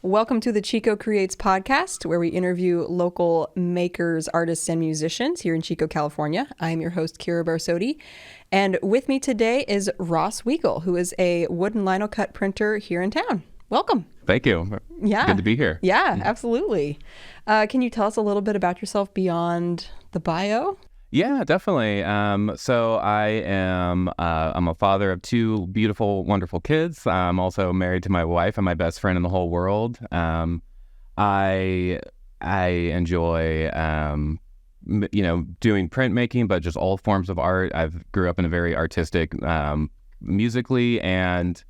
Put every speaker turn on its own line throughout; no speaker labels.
Welcome to the Chico Creates podcast, where we interview local makers, artists, and musicians here in Chico, California. I'm your host, Kira Barsotti, and with me today is Ross Weigel, who is a wood and lino cut printer here in town. Welcome.
Thank you.
Yeah.
Good to be here.
Yeah, absolutely. Can you tell us a little bit about yourself beyond the bio?
Yeah, definitely. So I'm a father of two beautiful, wonderful kids. I'm also married to my wife and my best friend in the whole world. I enjoy, doing printmaking, but just all forms of art. I grew up in a very artistic, musically and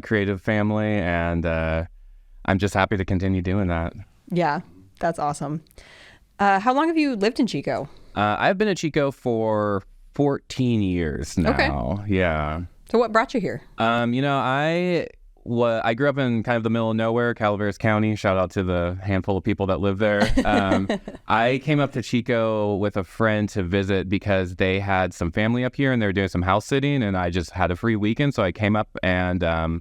creative family, and I'm just happy to continue doing that.
Yeah, that's awesome. How long have you lived in Chico?
I've been at Chico for 14 years now.
Okay.
Yeah.
So what brought you here?
I grew up in kind of the middle of nowhere, Calaveras County. Shout out to the handful of people that live there. I came up to Chico with a friend to visit because they had some family up here and they were doing some house sitting, and I just had a free weekend. So I came up and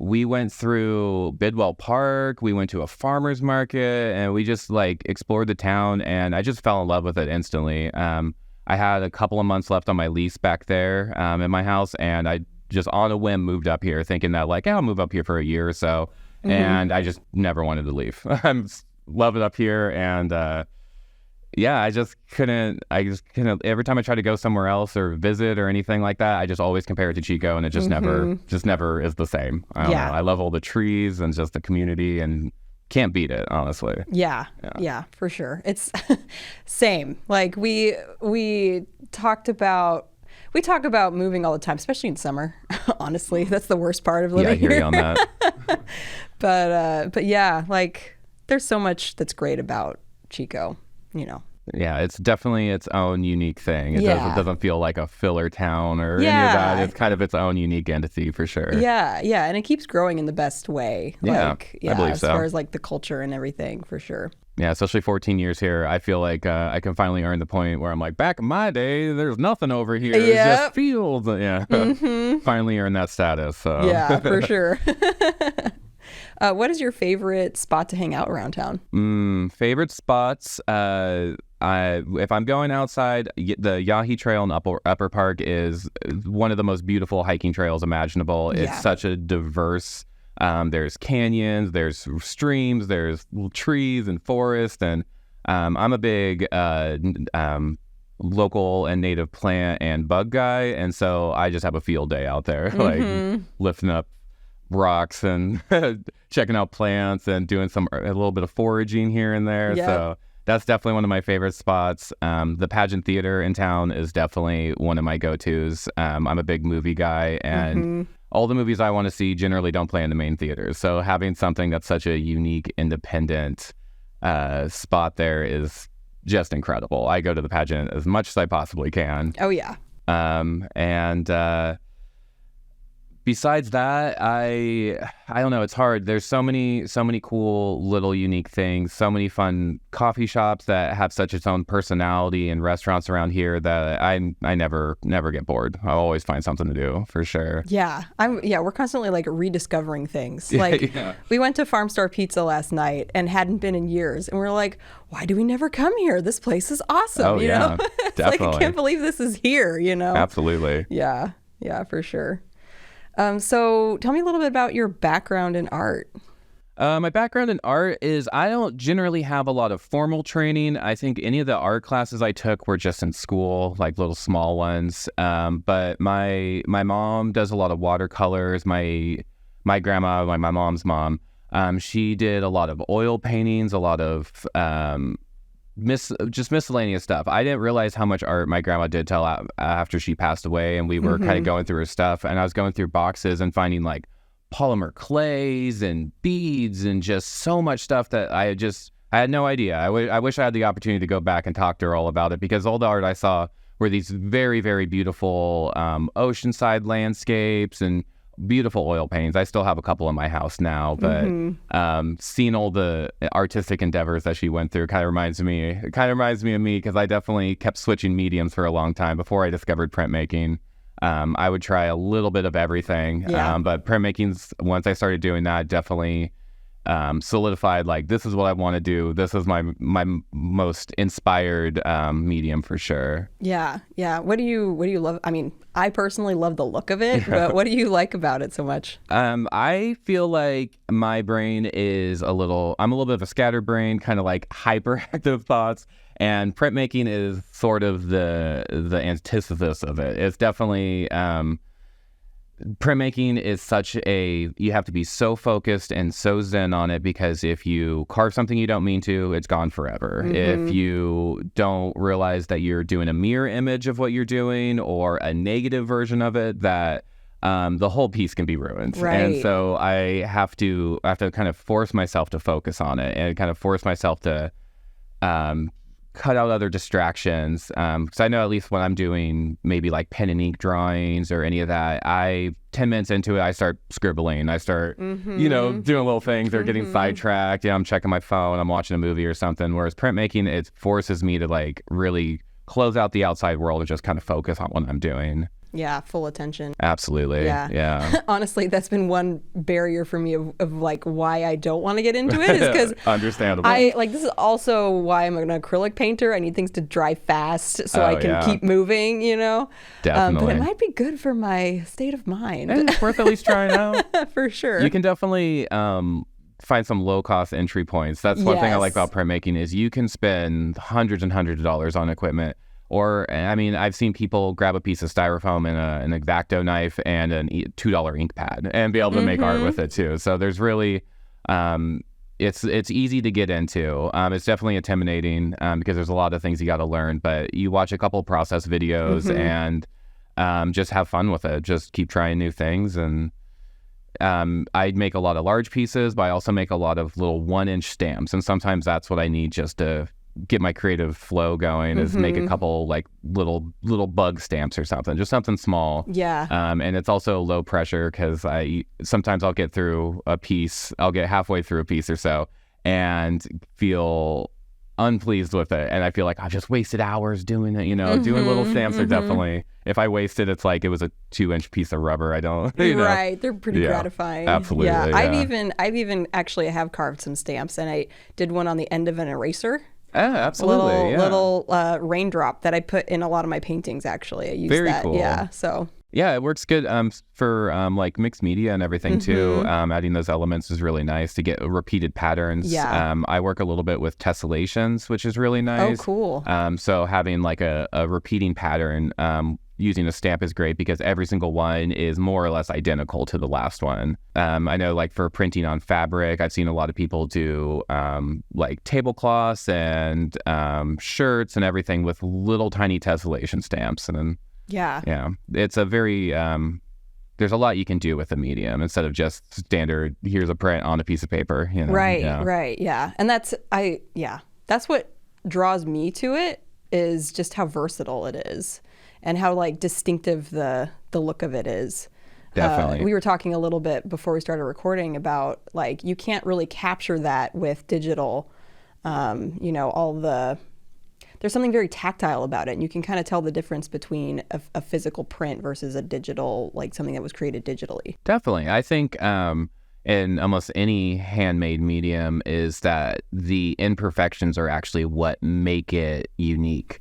we went through Bidwell Park, we went to a farmer's market, and we just explored the town, and I just fell in love with it instantly. I had a couple of months left on my lease back there in my house, and I just on a whim moved up here thinking that I'll move up here for a year or so, and I just never wanted to leave. I love it up here, and I just couldn't, every time I try to go somewhere else or visit or anything like that, I just always compare it to Chico, and it just never is the same. I don't know. I love all the trees and just the community, and can't beat it, honestly.
Yeah, for sure. It's same. We talk about moving all the time, especially in summer. Honestly, that's the worst part of living here.
Yeah, I hear you on that.
but yeah, there's so much that's great about Chico.
Yeah, it's definitely its own unique thing. It doesn't feel like a filler town or any of that. It's kind of its own unique entity for sure.
Yeah, and it keeps growing in the best way.
I believe
as
so.
far as the culture and everything, for sure.
Yeah, especially 14 years here, I feel like I can finally earn the point where I'm back in my day, there's nothing over here. It's just fields. Yeah, finally earned that status. So.
Yeah, for sure. What is your favorite spot to hang out around town?
Favorite spots? If I'm going outside, the Yahi Trail in Upper Park is one of the most beautiful hiking trails imaginable.
Yeah.
It's such a diverse. There's canyons, there's streams, there's trees and forest, and I'm a big local and native plant and bug guy, and so I just have a field day out there, lifting up rocks and checking out plants and doing a little bit of foraging here and there.
Yeah.
So that's definitely one of my favorite spots. The pageant theater in town is definitely one of my go-tos. I'm a big movie guy, and all the movies I want to see generally don't play in the main theaters. So having something that's such a unique, independent spot there is just incredible. I go to the pageant as much as I possibly can.
Oh, yeah.
Besides that, I don't know. It's hard. There's so many cool little unique things. So many fun coffee shops that have such its own personality, and restaurants around here that I never get bored. I'll always find something to do for sure.
Yeah, we're constantly rediscovering things. We went to Farm Star Pizza last night and hadn't been in years, and we're like, why do we never come here? This place is awesome.
Oh,
you know? It's
definitely.
I can't believe this is here.
Absolutely.
Yeah, for sure. So tell me a little bit about your background in art.
My background in art is I don't generally have a lot of formal training. I think any of the art classes I took were just in school, little small ones. But my mom does a lot of watercolors. My grandma, my mom's mom, she did a lot of oil paintings, a lot of just miscellaneous stuff. I didn't realize how much art my grandma did till after she passed away, and we were kind of going through her stuff, and I was going through boxes and finding polymer clays and beads and just so much stuff that I had no idea. I wish I had the opportunity to go back and talk to her all about it, because all the art I saw were these very, very beautiful oceanside landscapes and beautiful oil paintings. I still have a couple in my house now, but seeing all the artistic endeavors that she went through kind of reminds me of me, because I definitely kept switching mediums for a long time before I discovered printmaking. I would try a little bit of everything, but printmaking's, once I started doing that, definitely solidified, like, this is what I want to do. This is my most inspired medium for sure.
Yeah. What do you love? I mean, I personally love the look of it, but what do you like about it so much?
I feel like my brain is I'm a little bit of a scatterbrain, kind of like hyperactive thoughts. And printmaking is sort of the antithesis of it. It's definitely, printmaking is you have to be so focused and so zen on it, because if you carve something you don't mean to, it's gone forever. If you don't realize that you're doing a mirror image of what you're doing or a negative version of it, that the whole piece can be ruined.
Right.
And so I have to kind of force myself to focus on it and kind of force myself to cut out other distractions, because I know at least when I'm doing maybe like pen and ink drawings or any of that, 10 minutes into it, I start scribbling. I start, doing little things or getting sidetracked. I'm checking my phone, I'm watching a movie or something. Whereas printmaking, it forces me to like really close out the outside world and just kind of focus on what I'm doing.
Yeah, full attention.
Absolutely. Yeah.
Honestly, that's been one barrier for me of like why I don't want to get into it, is because
understandable.
This is also why I'm an acrylic painter. I need things to dry fast so I can keep moving,
Definitely.
But it might be good for my state of mind.
And it's worth at least trying out.
For sure.
You can definitely find some low-cost entry points. That's one thing I like about printmaking, is you can spend hundreds and hundreds of dollars on equipment. Or, I mean, I've seen people grab a piece of styrofoam and an X-Acto knife and a $2 ink pad and be able to make art with it too. So there's really, it's easy to get into. It's definitely intimidating because there's a lot of things you got to learn. But you watch a couple process videos and just have fun with it. Just keep trying new things. And I make a lot of large pieces, but I also make a lot of little 1-inch stamps. And sometimes that's what I need just to get my creative flow going, is make a couple like little bug stamps or something, just something small. And it's also low pressure, because sometimes I'll get halfway through a piece or so and feel unpleased with it, and I feel like I've just wasted hours doing it. Doing little stamps are definitely, if I waste it, it's like it was a 2-inch piece of rubber. I don't
right, they're pretty gratifying.
Absolutely.
I've even actually have carved some stamps, and I did one on the end of an eraser.
Absolutely.
Little raindrop that I put in a lot of my paintings. Actually, I use
Very
that.
Cool.
Yeah. So.
Yeah, it works good for like mixed media and everything too. Adding those elements is really nice to get repeated patterns. I work a little bit with tessellations, which is really nice.
Oh, cool.
So having like a repeating pattern using a stamp is great, because every single one is more or less identical to the last one. I know, like for printing on fabric, I've seen a lot of people do like tablecloths and shirts and everything with little tiny tessellation stamps. And then it's a very there's a lot you can do with a medium instead of just standard, here's a print on a piece of paper.
Right. And that's what draws me to it, is just how versatile it is and how like distinctive the look of it is.
Definitely.
We were talking a little bit before we started recording about like you can't really capture that with digital. There's something very tactile about it, and you can kind of tell the difference between a physical print versus a digital, like something that was created digitally.
Definitely. I think in almost any handmade medium is that the imperfections are actually what make it unique.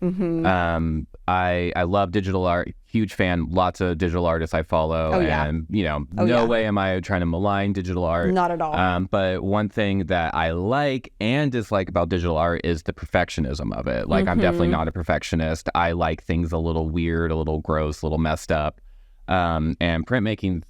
I love digital art, huge fan, lots of digital artists I follow, and no way am I trying to malign digital art.
Not at all.
But one thing that I like and dislike about digital art is the perfectionism of it. Like I'm definitely not a perfectionist. I like things a little weird, a little gross, a little messed up. And printmaking,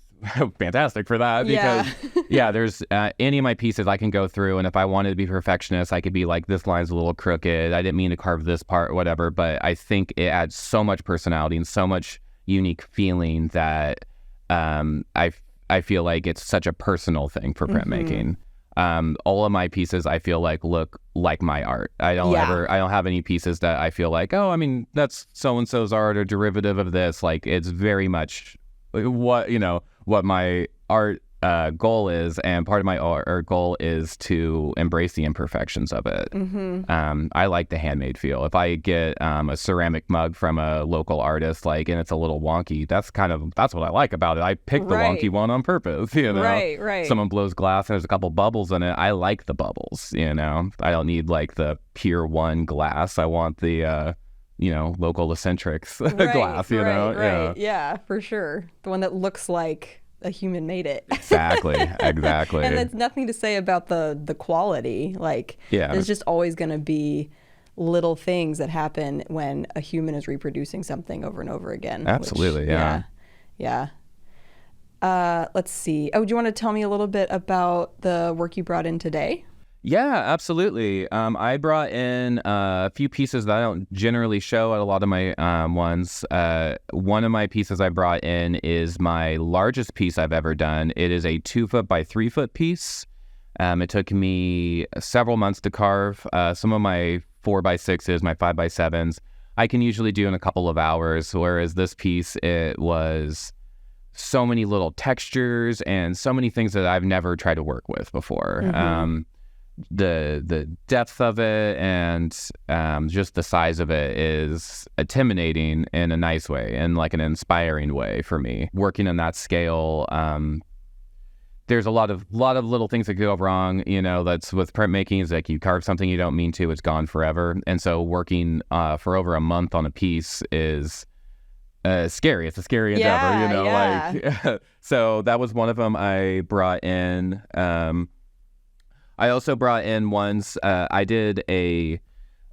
fantastic for that, because there's any of my pieces I can go through, and if I wanted to be perfectionist, I could be like, this line's a little crooked, I didn't mean to carve this part, whatever. But I think it adds so much personality and so much unique feeling that I feel like it's such a personal thing for printmaking. All of my pieces I feel like look like my art. I don't have any pieces that I feel like, oh, I mean, that's so and so's art or derivative of this. Like, it's very much what my art goal is, and part of my art goal is to embrace the imperfections of it. I like the handmade feel. If I get a ceramic mug from a local artist, like, and it's a little wonky, that's what I like about it. I picked the wonky one on purpose, you know.
Right.
Someone blows glass and there's a couple bubbles in it. I like the bubbles, you know. I don't need like the Pier 1 glass. I want the local eccentrics glass, you know.
Right. Yeah, for sure. The one that looks like a human made it.
Exactly.
And that's nothing to say about the quality. Like, there's just always going to be little things that happen when a human is reproducing something over and over again.
Absolutely,
yeah. Let's see. Oh, do you want to tell me a little bit about the work you brought in today?
Yeah, absolutely. I brought in a few pieces that I don't generally show at a lot of my ones. One of my pieces I brought in is my largest piece I've ever done. It is a 2-foot by 3-foot piece. It took me several months to carve. Some of my 4x6s, my 5x7s, I can usually do in a couple of hours, whereas this piece, it was so many little textures and so many things that I've never tried to work with before. The depth of it and just the size of it is intimidating in a nice way and like an inspiring way for me. Working on that scale, there's a lot of little things that could go wrong. You know, that's with printmaking, is like you carve something you don't mean to, it's gone forever. And so working for over a month on a piece is scary. It's a scary endeavor, you know. Like so that was one of them I brought in. I also brought in ones. I did an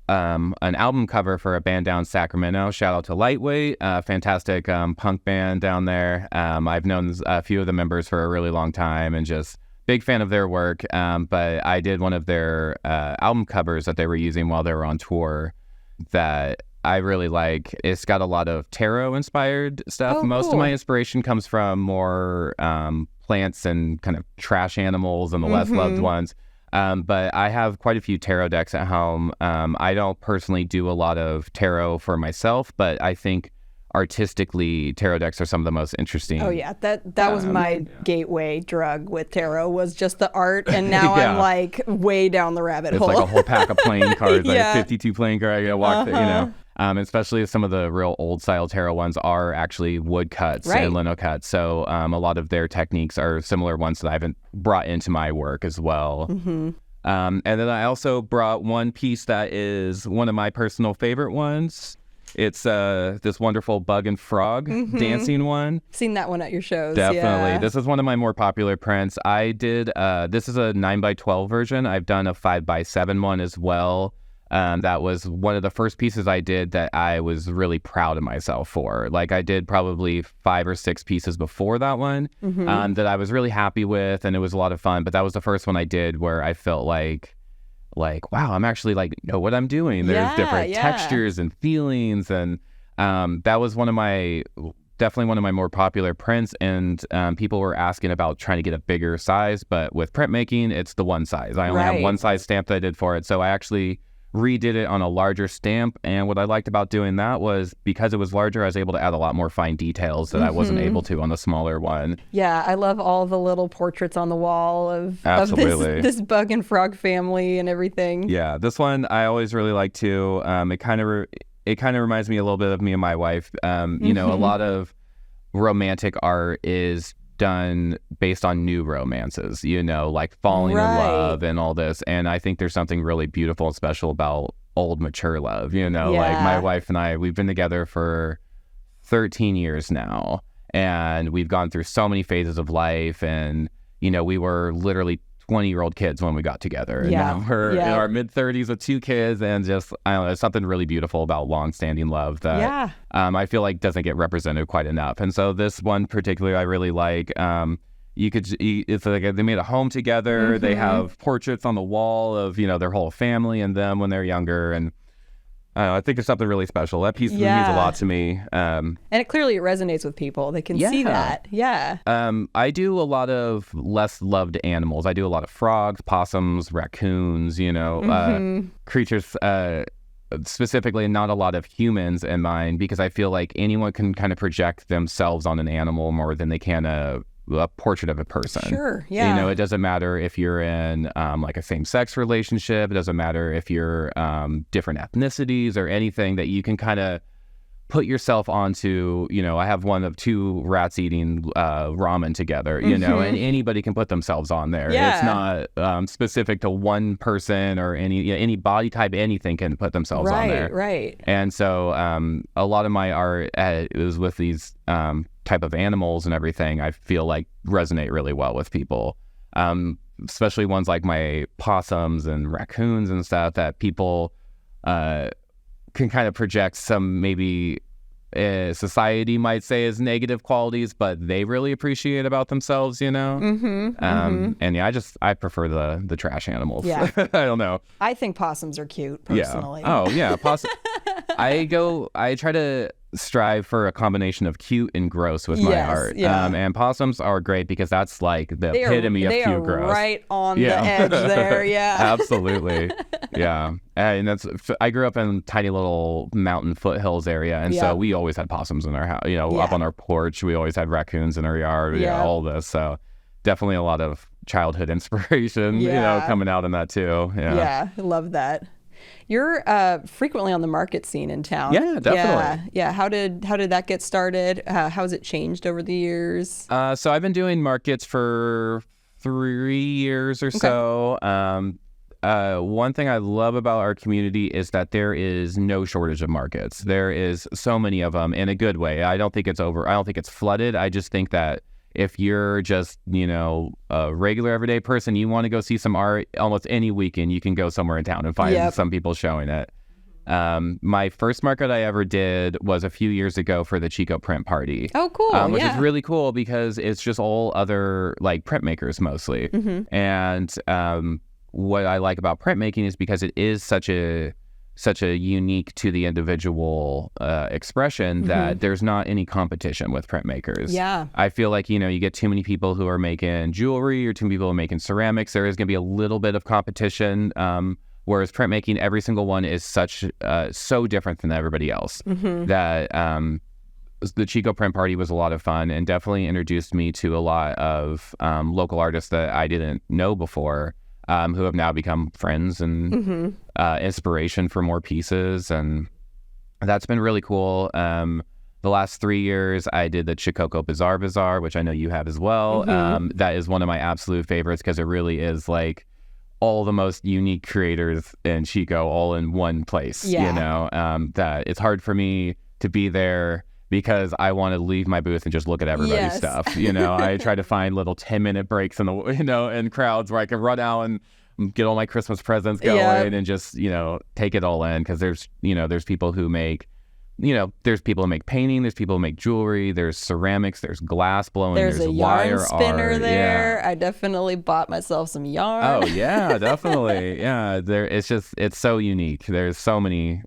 album cover for a band down in Sacramento. Shout out to Lightweight, fantastic punk band down there. I've known a few of the members for a really long time and just big fan of their work. But I did one of their album covers that they were using while they were on tour that I really like. It's got a lot of tarot inspired stuff. Most of my inspiration comes from more plants and kind of trash animals and the less loved ones. But I have quite a few tarot decks at home. I don't personally do a lot of tarot for myself, but I think artistically tarot decks are some of the most interesting.
Oh yeah, that was my gateway drug with tarot, was just the art, and now I'm like way down the rabbit hole.
It's like a whole pack of playing cards, like 52 playing cards. I gotta walk through, you know. Especially if some of the real old style tarot ones are actually wood cuts and lino cuts. So a lot of their techniques are similar ones that I've brought into my work as well. And then I also brought one piece that is one of my personal favorite ones. It's this wonderful bug and frog dancing one.
Seen that one at your shows.
Definitely.
Yeah.
This is one of my more popular prints. I did, this is a 9x12 version. I've done a 5x7 one as well. That was one of the first pieces I did that I was really proud of myself for. Like, I did probably 5 or 6 pieces before that one that I was really happy with, and it was a lot of fun. But that was the first one I did where I felt like, wow, I'm actually know what I'm doing. There's different textures and feelings, and that was definitely one of my more popular prints. And people were asking about trying to get a bigger size, but with printmaking, it's the one size. I only have one size stamp that I did for it, so I actually redid it on a larger stamp. And what I liked about doing that was because it was larger, I was able to add a lot more fine details that I wasn't able to on the smaller one. Yeah,
I love all the little portraits on the wall of this bug and frog family and everything.
Yeah, this one I always really like too. It kind of reminds me a little bit of me and my wife. You know, a lot of romantic art is done based on new romances, you know, like falling in love and all this. And I think there's something really beautiful and special about old mature love, you know. Like my wife and I, we've been together for 13 years now, and we've gone through so many phases of life. And, you know, we were literally 20-year-old kids when we got together. And now we're in our mid-30s with 2 kids, and just, I don't know, there's something really beautiful about long-standing love that I feel like doesn't get represented quite enough. And so this one particularly I really like. It's like they made a home together. They have portraits on the wall of, you know, their whole family and them when they're younger. And I think it's something really special. That piece means a lot to me.
And it clearly resonates with people. They can see that. Yeah.
I do a lot of less loved animals. I do a lot of frogs, possums, raccoons, you know, creatures, specifically not a lot of humans in mind, because I feel like anyone can kind of project themselves on an animal more than they can a a portrait of a person.
Sure, yeah.
You know, it doesn't matter if you're in like a same-sex relationship. It doesn't matter if you're different ethnicities or anything, that you can kind of put yourself onto, you know, I have one of two rats eating ramen together, you know, and anybody can put themselves on there.
Yeah.
It's not specific to one person or any body type, anything can put themselves on there.
Right.
And so a lot of my art is with these type of animals and everything, I feel like resonate really well with people. Especially ones like my possums and raccoons and stuff that people can kind of project some maybe society might say is negative qualities, but they really appreciate about themselves, you know? And yeah, I prefer the trash animals.
Yeah.
I don't know.
I think possums are cute, personally.
Yeah. Oh, yeah. I try to strive for a combination of cute and gross with my art.
Yeah.
And possums are great because that's like the epitome of cute gross.
Right on the edge there, yeah.
Absolutely. Yeah. And I grew up in tiny little mountain foothills area, and so we always had possums in our house, you know, up on our porch. We always had raccoons in our yard, all this. So definitely a lot of childhood inspiration, you know, coming out in that too.
Yeah, I love that. You're frequently on the market scene in town.
Yeah, definitely.
Yeah. How did that get started? How has it changed over the years?
So I've been doing markets for 3 years or so. One thing I love about our community is that there is no shortage of markets. There is so many of them in a good way. I don't think it's flooded. I just think that if you're just, you know, a regular everyday person, you want to go see some art almost any weekend, you can go somewhere in town and find some people showing it. My first market I ever did was a few years ago for the Chico print party.
Oh, cool.
Which is really cool because it's just all other like printmakers mostly. And what I like about printmaking is because it is such a unique to the individual expression that there's not any competition with printmakers.
Yeah.
I feel like, you know, you get too many people who are making jewelry or too many people who are making ceramics. There is going to be a little bit of competition. Whereas printmaking, every single one is so different than everybody else that the Chico print party was a lot of fun and definitely introduced me to a lot of local artists that I didn't know before. Who have now become friends and inspiration for more pieces. And that's been really cool. The last 3 years, I did the Chico Bazaar, which I know you have as well. That is one of my absolute favorites because it really is like all the most unique creators in Chico all in one place, you know, that it's hard for me to be there because I want to leave my booth and just look at everybody's stuff. You know, I try to find little 10-minute breaks in the, you know, in crowds where I can run out and get all my Christmas presents going and just, you know, take it all in. Cause there's people who make, you know, there's people who make painting, there's people who make jewelry, there's ceramics, there's glass blowing, there's
a
wire
yarn spinner
art.
there. I definitely bought myself some yarn.
Oh yeah, definitely. Yeah. It's so unique. There's so many,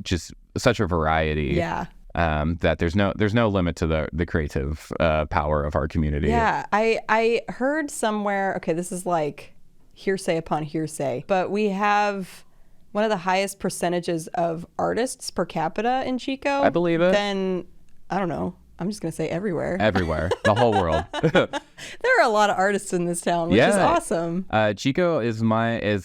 just such a variety.
Yeah.
That there's no limit to the creative power of our community.
Yeah, I heard somewhere, okay, this is like hearsay upon hearsay, but we have one of the highest percentages of artists per capita in Chico.
I believe it.
Then, I don't know, I'm just going to say everywhere.
Everywhere, the whole world.
There are a lot of artists in this town, which is awesome.
Chico is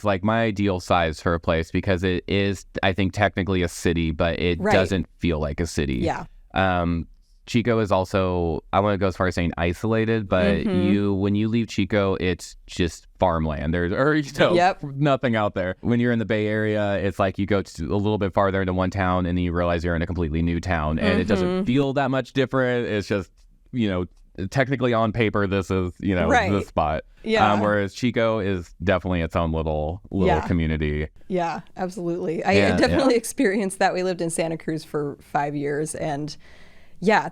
like my ideal size for a place because it is, I think, technically a city, but it doesn't feel like a city.
Yeah.
Chico is also, I want to go as far as saying isolated, but when you leave Chico, it's just farmland. There's nothing out there. When you're in the Bay Area, it's like you go to a little bit farther into one town and then you realize you're in a completely new town and it doesn't feel that much different. It's just, you know, technically on paper, this is, you know, the spot.
Yeah.
Whereas Chico is definitely its own little community.
Yeah, absolutely. I definitely experienced that. We lived in Santa Cruz for 5 years and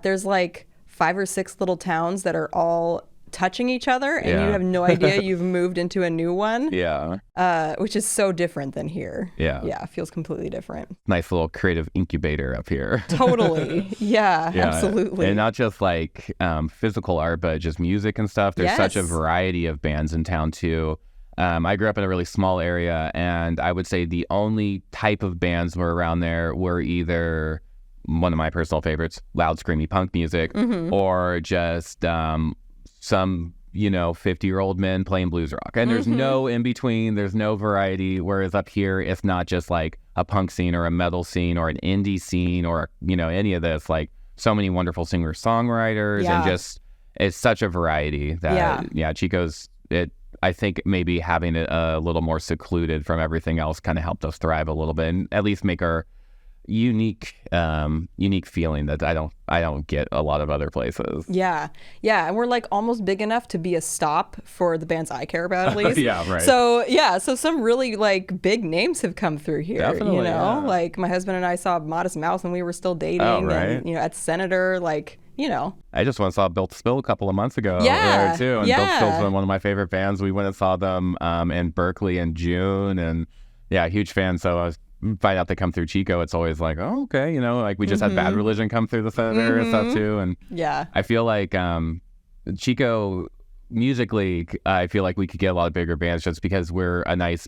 there's like 5 or 6 little towns that are all touching each other and you have no idea you've moved into a new one. Which is so different than here. Yeah, it feels completely different.
Nice little creative incubator up here.
Totally. Yeah, absolutely.
And not just like physical art, but just music and stuff. There's such a variety of bands in town too. I grew up in a really small area and I would say the only type of bands were around there were either one of my personal favorites, loud, screamy punk music, or just some 50-year-old men playing blues rock, and there's no in between, there's no variety. Whereas up here, it's not just like a punk scene or a metal scene or an indie scene or any of this. Like, so many wonderful singer-songwriters, and just it's such a variety that Chico's it. I think maybe having it a little more secluded from everything else kind of helped us thrive a little bit, and at least make our unique feeling that I don't get a lot of other places.
Yeah, and we're like almost big enough to be a stop for the bands I care about, at least.
Yeah, right.
So some really like big names have come through here.
Definitely,
like my husband and I saw Modest Mouse when we were still dating.
Oh, right.
And at Senator, like.
I just went and saw Built to Spill a couple of months ago there too, and Built to Spill's been one of my favorite bands. We went and saw them in Berkeley in June, and huge fan. So I was find out they come through Chico, it's always like, oh, okay, like we just had Bad Religion come through the Senator and stuff too, and I feel like Chico musically, I feel like we could get a lot of bigger bands just because we're a nice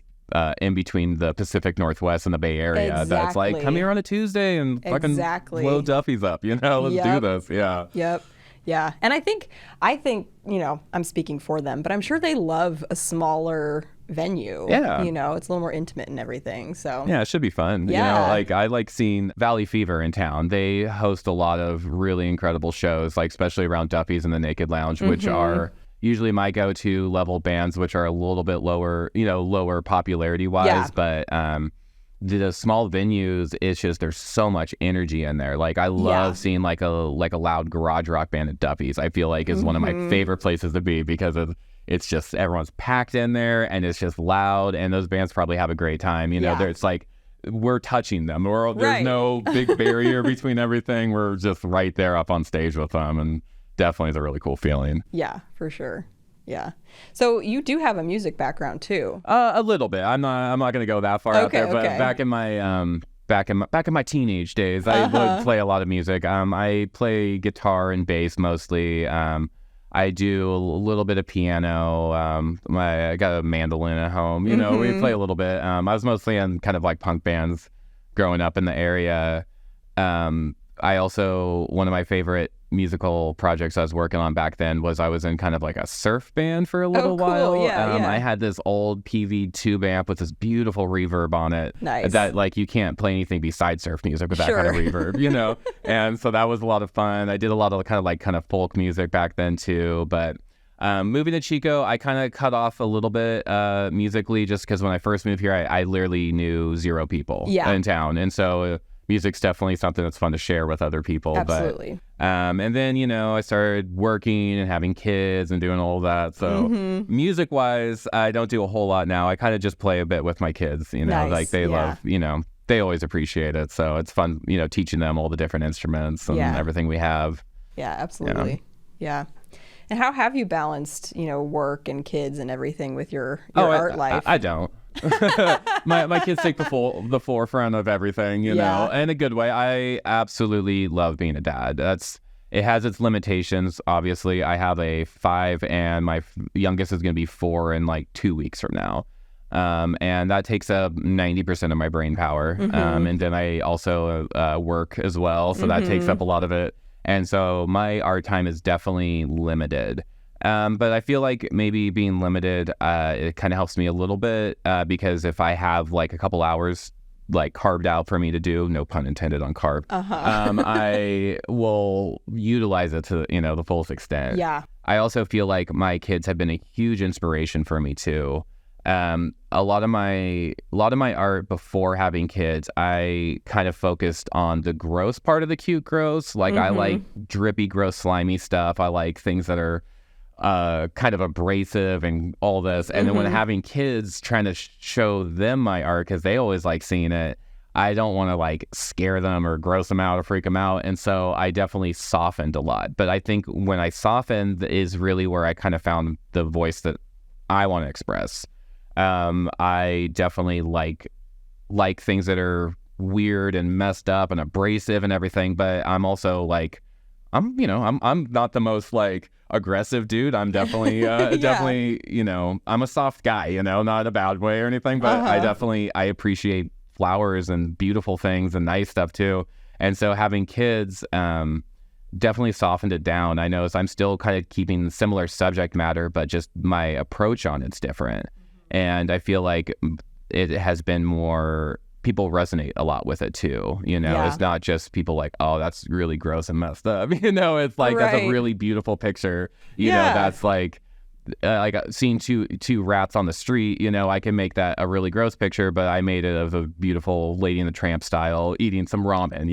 in between the Pacific Northwest and the Bay Area.
Exactly.
That's like, come here on a Tuesday and fucking blow Duffy's up, let's do this.
Yeah. And I think I'm speaking for them, but I'm sure they love a smaller venue.
Yeah.
It's a little more intimate and everything. So
yeah, it should be fun.
Yeah.
I like seeing Valley Fever in town. They host a lot of really incredible shows, like especially around Duffy's and the Naked Lounge, which are usually my go-to level bands, which are a little bit lower, lower popularity wise, but the small venues, it's just there's so much energy in there. Like, I love seeing like a loud garage rock band at Duffy's. I feel like is one of my favorite places to be because it's just everyone's packed in there and it's just loud, and those bands probably have a great time. It's like we're touching them. There's no big barrier between everything. We're just right there up on stage with them, and definitely is a really cool feeling.
Yeah, for sure. Yeah. So you do have a music background too.
A little bit. I'm not going to go that far out there, but back in my teenage days, I would play a lot of music. I play guitar and bass mostly. I do a little bit of piano. I got a mandolin at home. We play a little bit. I was mostly in kind of like punk bands growing up in the area. I also, one of my favorite musical projects I was working on back then was I was in kind of like a surf band for a little while. I had this old PV tube amp with this beautiful reverb on it.
Nice.
That like you can't play anything besides surf music with that kind of reverb, And so that was a lot of fun. I did a lot of kind of folk music back then too. But moving to Chico, I kind of cut off a little bit musically just because when I first moved here, I literally knew zero people in town, and so music's definitely something that's fun to share with other people.
Absolutely.
But, and then, I started working and having kids and doing all of that. So music-wise, I don't do a whole lot now. I kind of just play a bit with my kids,
Nice.
like they love, they always appreciate it. So it's fun, teaching them all the different instruments and everything we have.
Yeah, absolutely. Yeah. And how have you balanced, work and kids and everything with your art life?
I don't. my kids take the forefront of everything, in a good way. I absolutely love being a dad. It has its limitations. Obviously, I have a 5 and my youngest is going to be 4 in like 2 weeks from now. And that takes up 90% of my brain power. And then I also work as well. So that takes up a lot of it. And so my art time is definitely limited. But I feel like maybe being limited, it kind of helps me a little bit because if I have like a couple hours like carved out for me to do, no pun intended on carve, I will utilize it to, the fullest extent.
Yeah.
I also feel like my kids have been a huge inspiration for me too. A lot of my art before having kids, I kind of focused on the gross part of the cute gross. Like I like drippy, gross, slimy stuff. I like things that are kind of abrasive and all this. And then when having kids, trying to show them my art, because they always like seeing it, I don't want to like scare them or gross them out or freak them out. And so I definitely softened a lot. But I think when I softened is really where I kind of found the voice that I want to express. I definitely like things that are weird and messed up and abrasive and everything. But I'm also like, I'm not the most like aggressive dude. I'm definitely I'm a soft guy, not in a bad way or anything, but I appreciate flowers and beautiful things and nice stuff too. And so having kids, definitely softened it down. I know I'm still kind of keeping similar subject matter, but just my approach on it's different. And I feel like it has been more, people resonate a lot with it too. It's not just people like, oh, that's really gross and messed up. It's like, that's a really beautiful picture. That's like seeing two rats on the street, I can make that a really gross picture, but I made it of a beautiful Lady and the Tramp style eating some ramen,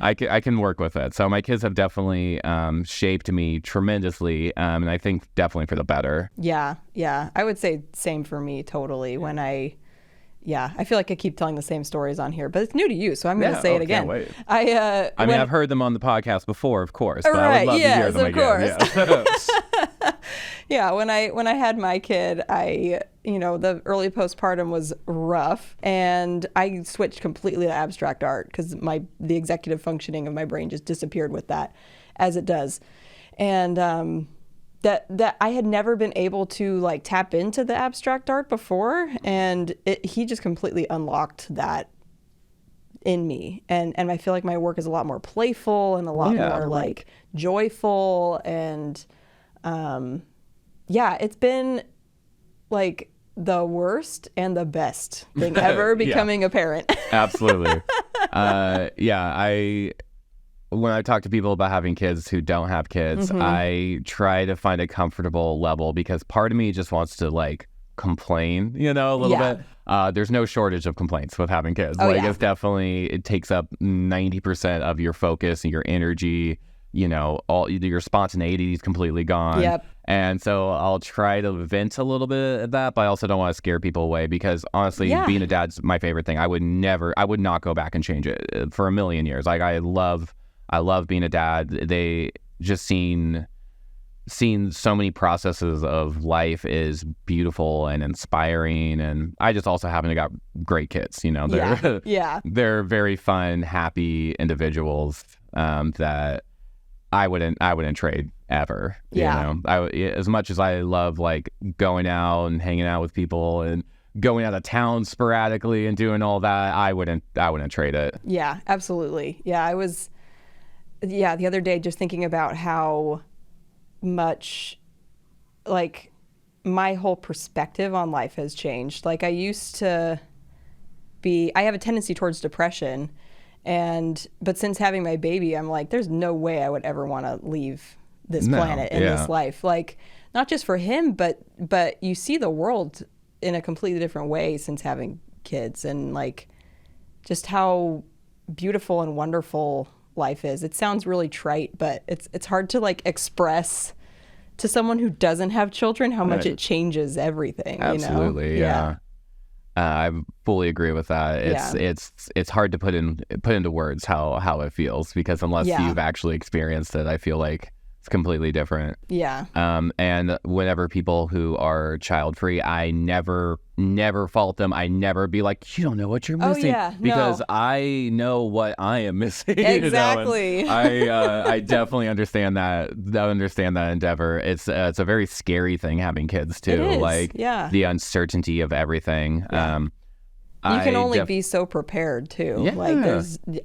I can work with it. So my kids have definitely shaped me tremendously, and I think definitely for the better.
Yeah I would say same for me, totally. When I feel like I keep telling the same stories on here, but it's new to you, so I'm going to say it again.
Can't wait. I've heard them on the podcast before, of course, but
right,
I would love to hear them again.
Yeah, when I had my kid, the early postpartum was rough, and I switched completely to abstract art because the executive functioning of my brain just disappeared with that, as it does, and that I had never been able to like tap into the abstract art before, and he just completely unlocked that in me, and I feel like my work is a lot more playful and a lot more like joyful, and it's been like the worst and the best thing ever becoming a parent.
Absolutely. When I talk to people about having kids who don't have kids, I try to find a comfortable level, because part of me just wants to like complain, a little bit. There's no shortage of complaints with having kids. It's definitely, it takes up 90% of your focus and your energy. All your spontaneity is completely gone.
Yep.
And so I'll try to vent a little bit of that, but I also don't want to scare people away, because honestly, being a dad's my favorite thing. I would not go back and change it for a million years. Like I love being a dad. They just seeing so many processes of life is beautiful and inspiring. And I just also happen to got great kids. They're very fun, happy individuals that I wouldn't trade ever. As much as I love like going out and hanging out with people and going out of town sporadically and doing all that, I wouldn't trade it.
Yeah, absolutely. I was the other day just thinking about how much like my whole perspective on life has changed. Like I have a tendency towards depression, but since having my baby, I'm like, there's no way I would ever want to leave this planet and this life. Like, not just for him, but you see the world in a completely different way since having kids, and like just how beautiful and wonderful life is. It sounds really trite, but it's hard to like express to someone who doesn't have children how much it changes everything.
Absolutely, I fully agree with that. It's hard to put into words how it feels, because unless you've actually experienced it, I feel like it's completely different. And whenever people who are child free, I never fault them. I never be like, you don't know what you're missing, because I know what I am missing.
Exactly.
I definitely understand that endeavor. It's a very scary thing having kids too.
It is.
Like the uncertainty of everything.
You can only be so prepared too.
Yeah.
Like there's
the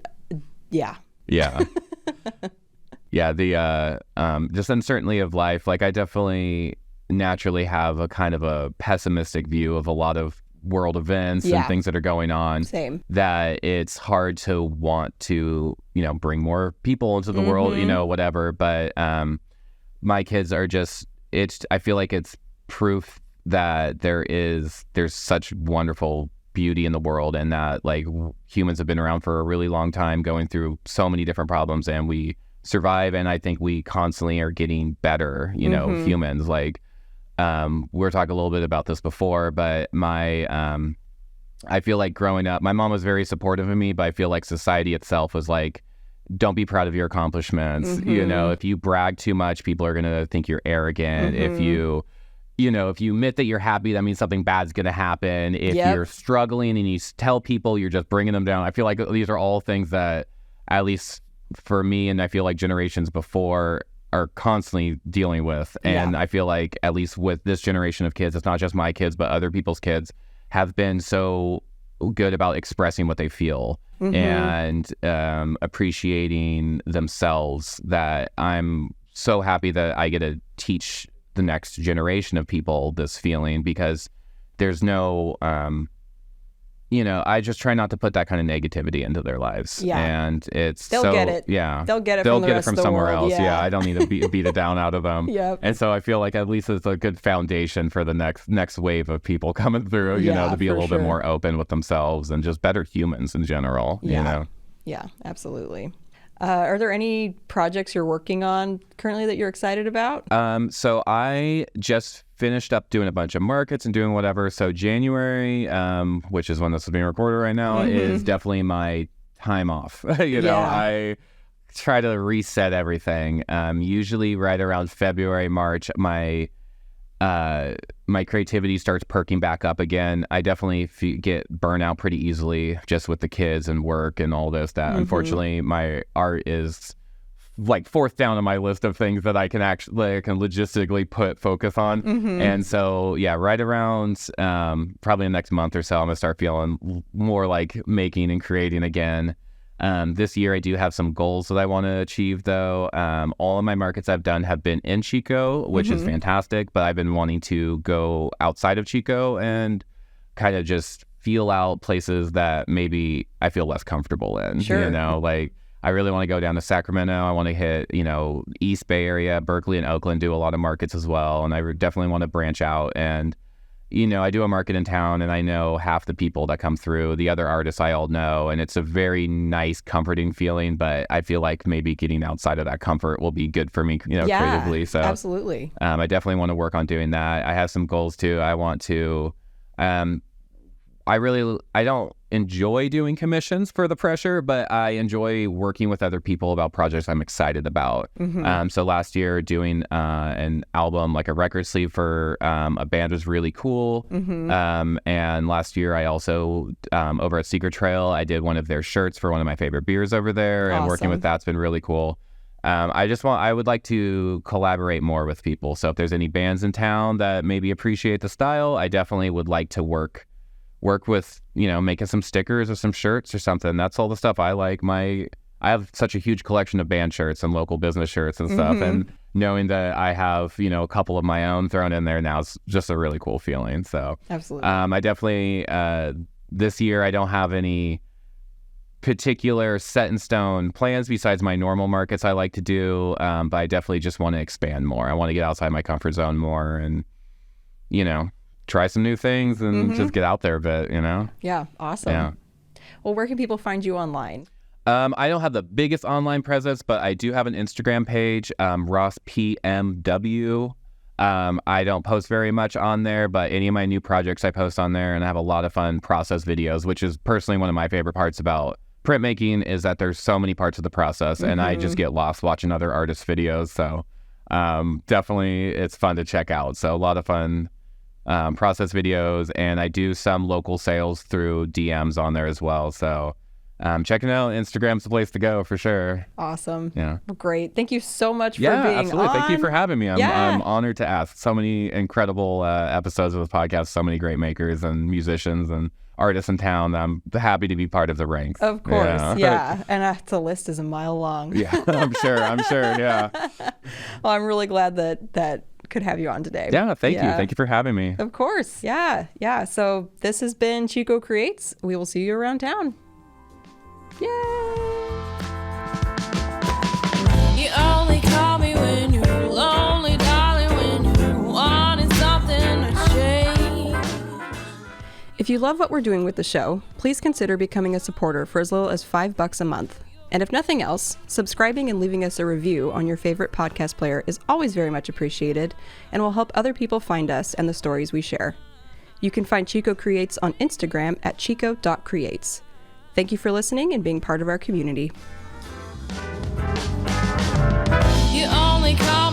just uncertainty of life. Like I definitely naturally have a kind of a pessimistic view of a lot of world events and things that are going on.
Same.
That it's hard to want to, bring more people into the world, whatever. But my kids are just, I feel like it's proof that there's such wonderful beauty in the world, and that like humans have been around for a really long time, going through so many different problems, and we survive. And I think we constantly are getting better, humans. Like we were talking a little bit about this before, but I feel like growing up, my mom was very supportive of me, but I feel like society itself was like, don't be proud of your accomplishments. If you brag too much, people are going to think you're arrogant. If you admit that you're happy, that means something bad's going to happen. If you're struggling and you tell people, you're just bringing them down. I feel like these are all things that, at least for me, and I feel like generations before, are constantly dealing with. And I feel like, at least with this generation of kids, it's not just my kids, but other people's kids have been so good about expressing what they feel. and appreciating themselves, that I'm so happy that I get to teach the next generation of people this feeling, because there's no, I just try not to put that kind of negativity into their lives.
Yeah.
And
they'll get it.
Yeah.
They'll get it from
somewhere
world.
else. Yeah. I don't need to beat it down out of them.
Yep.
And so I feel like at least it's a good foundation for the next wave of people coming through, to be a little bit more open with themselves and just better humans in general,
Yeah, absolutely. Are there any projects you're working on currently that you're excited about?
So I just finished up doing a bunch of markets and doing whatever. So January, which is when this is being recorded right now, is definitely my time off. I try to reset everything. Usually right around February, March, my creativity starts perking back up again. I definitely get burnout pretty easily just with the kids and work and all this, that unfortunately my art is like fourth down on my list of things that I can logistically put focus on. And so, right around probably the next month or so, I'm going to start feeling more like making and creating again. This year I do have some goals that I want to achieve, though. All of my markets I've done have been in Chico, which is fantastic, but I've been wanting to go outside of Chico and kind of just feel out places that maybe I feel less comfortable in.
Sure.
I really want to go down to Sacramento. I want to hit, East Bay area, Berkeley and Oakland, do a lot of markets as well. And I definitely want to branch out. And I do a market in town and I know half the people that come through, the other artists I all know, and it's a very nice, comforting feeling, but I feel like maybe getting outside of that comfort will be good for me, creatively. So
absolutely.
I definitely want to work on doing that. I have some goals too. I want to, I don't enjoy doing commissions for the pressure, but I enjoy working with other people about projects I'm excited about. So last year doing an album, like a record sleeve for a band, was really cool. And last year I also, over at Secret Trail, I did one of their shirts for one of my favorite beers over there. And working with that's been really cool. I would like to collaborate more with people. So if there's any bands in town that maybe appreciate the style, I definitely would like to work with, making some stickers or some shirts or something. That's all the stuff I like. I have such a huge collection of band shirts and local business shirts and stuff. And knowing that I have, a couple of my own thrown in there now is just a really cool feeling. So
absolutely.
I definitely, this year, I don't have any particular set in stone plans besides my normal markets I like to do. But I definitely just want to expand more. I want to get outside my comfort zone more and, try some new things and just get out there a bit,
Yeah, awesome.
Yeah.
Well, where can people find you online?
I don't have the biggest online presence, but I do have an Instagram page, Ross PMW. I don't post very much on there, but any of my new projects I post on there, and I have a lot of fun process videos, which is personally one of my favorite parts about printmaking, is that there's so many parts of the process, and I just get lost watching other artists' videos. So definitely it's fun to check out. So a lot of fun process videos, and I do some local sales through DMs on there as well. So checking out Instagram's the place to go for sure.
Awesome.
Yeah.
Well, great. Thank you so much for being
absolutely.
on.
Thank you for having me. I'm honored to ask. So many incredible episodes of this podcast, so many great makers and musicians and artists in town. I'm happy to be part of the ranks.
Of course. Yeah. And the list is a mile long.
Yeah, I'm sure. Yeah.
Well, I'm really glad that could have you on today.
Yeah, thank you. Thank you for having me.
Of course. Yeah. So this has been Chico Creates. We will see you around town. Yay!
You only call me when you're lonely, darling, when you wanted something to change.
If you love what we're doing with the show, please consider becoming a supporter for as little as $5 a month. And if nothing else, subscribing and leaving us a review on your favorite podcast player is always very much appreciated and will help other people find us and the stories we share. You can find Chico Creates on Instagram at chico.creates. Thank you for listening and being part of our community.
You only call